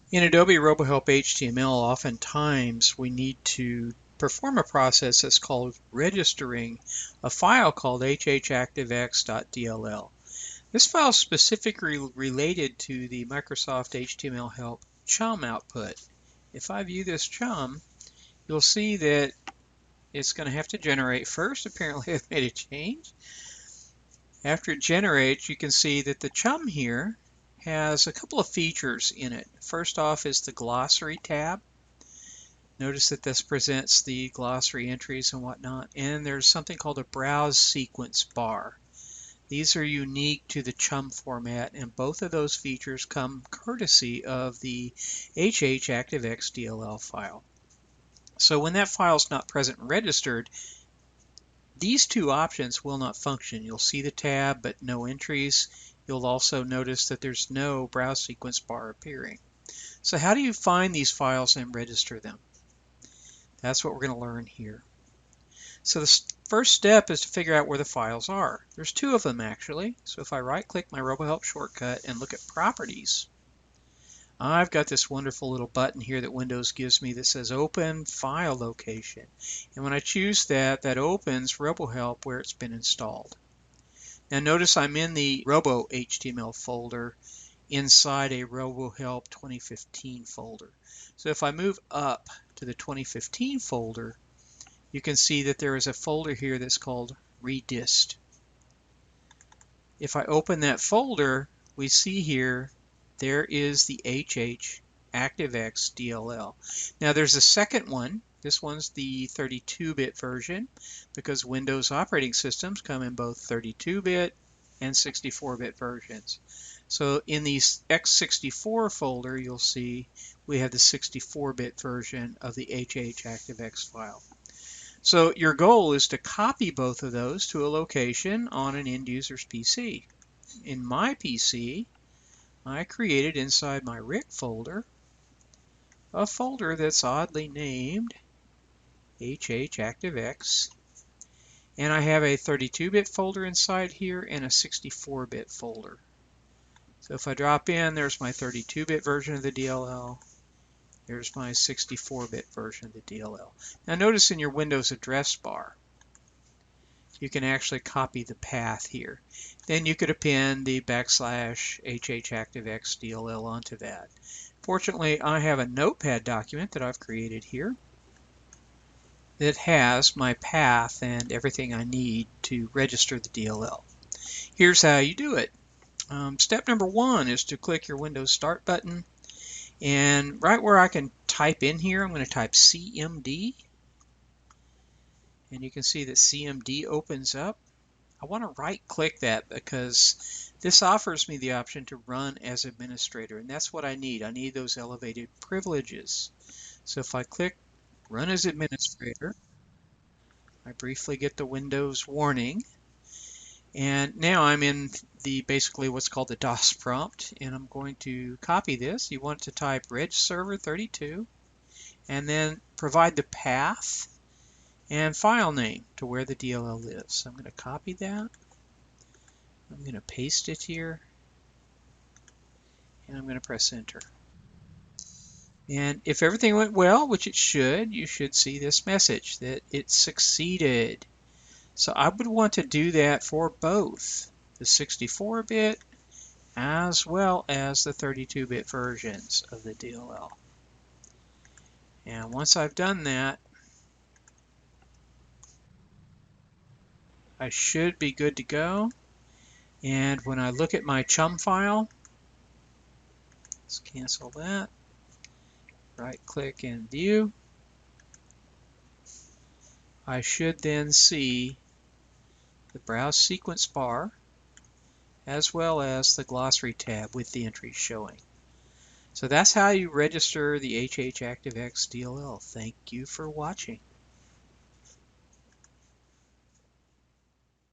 In Adobe RoboHelp HTML, oftentimes we need to perform a process that's called registering a file called HHActiveX.dll. This file is specifically related to the Microsoft HTML help chum output. If I view this chum, you'll see that it's going to have to generate first. Apparently I've made a change. After it generates, you can see that the chum here has a couple of features in it. First off is the glossary tab. Notice that this presents the glossary entries and whatnot, and there's something called a browse sequence bar. These are unique to the chum format, and both of those features come courtesy of the HHActiveX.dll file. So when that file is not present and registered, these two options will not function. You'll see the tab but no entries. You'll also notice that there's no browse sequence bar appearing. So how do you find these files and register them? That's what we're going to learn here. So the first step is to figure out where the files are. There's two of them actually. So if I right-click my RoboHelp shortcut and look at Properties, I've got this wonderful little button here that Windows gives me that says Open File Location. And when I choose that, that opens RoboHelp where it's been installed. Now notice I'm in the Robo HTML folder inside a RoboHelp 2015 folder. So if I move up to the 2015 folder, you can see that there is a folder here that's called Redist. If I open that folder, we see here there is the HHActiveX.dll. Now there's a second one. This one's the 32-bit version because Windows operating systems come in both 32-bit and 64-bit versions. So in the x64 folder, you'll see we have the 64-bit version of the HHActiveX file. So your goal is to copy both of those to a location on an end user's PC. In my PC, I created inside my RIC folder a folder that's oddly named HHActiveX, and I have a 32-bit folder inside here and a 64-bit folder. So if I drop in, there's my 32-bit version of the DLL. There's my 64-bit version of the DLL. Now notice in your Windows address bar, you can actually copy the path here. Then you could append the /HHActiveX.dll onto that. Fortunately, I have a notepad document that I've created here that has my path and everything I need to register the DLL. Here's how you do it. Step number one is to click your Windows Start button, and right where I can type in here, I'm going to type CMD, and you can see that CMD opens up. I want to right-click that because this offers me the option to run as administrator, and that's what I need. I need those elevated privileges. So if I click Run as Administrator, I briefly get the Windows warning, and now I'm in the basically what's called the DOS prompt, and I'm going to copy this. You want to type reg server 32 and then provide the path and file name to where the DLL lives. So I'm going to copy that. I'm going to paste it here, and I'm going to press enter. And if everything went well, which it should, you should see this message that it succeeded. So I would want to do that for both the 64-bit as well as the 32-bit versions of the DLL. And once I've done that, I should be good to go. And when I look at my chum file, let's cancel that. Right click and view. I should then see the browse sequence bar as well as the glossary tab with the entries showing. So that's how you register the HHActiveX.dll. Thank you for watching.